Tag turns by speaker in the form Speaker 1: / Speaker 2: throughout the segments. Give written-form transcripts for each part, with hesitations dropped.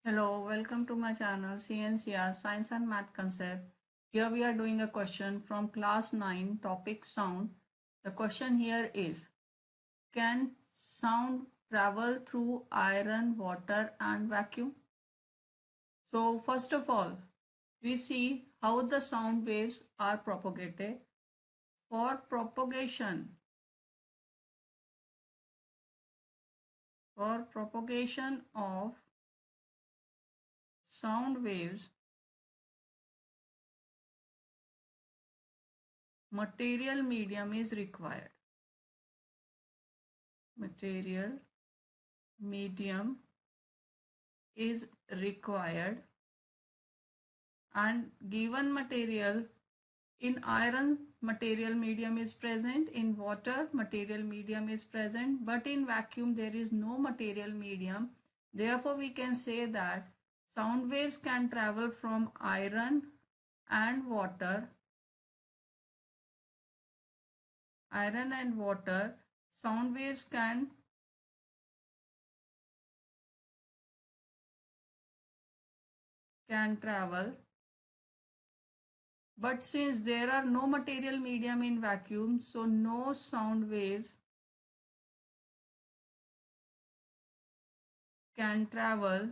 Speaker 1: Hello, welcome to my channel CNCR Science and Math Concept. Here we are doing a question from class 9 topic sound. The question here is, can sound travel through iron, water and vacuum? So first of all, we see how the sound waves are propagated. For propagation of sound waves, material medium is required. Material medium is required, and given material in iron, material medium is present, in water material medium is present, but in vacuum there is no material medium. Therefore we can say that sound waves can travel from iron and water. Sound waves can travel, but since there are no material medium in vacuum, so no sound waves can travel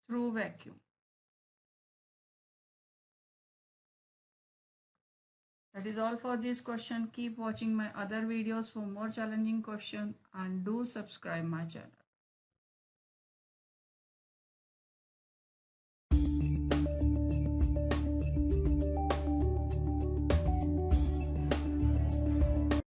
Speaker 1: through vacuum. That is all for this question. Keep watching my other videos for more challenging questions and do subscribe my channel.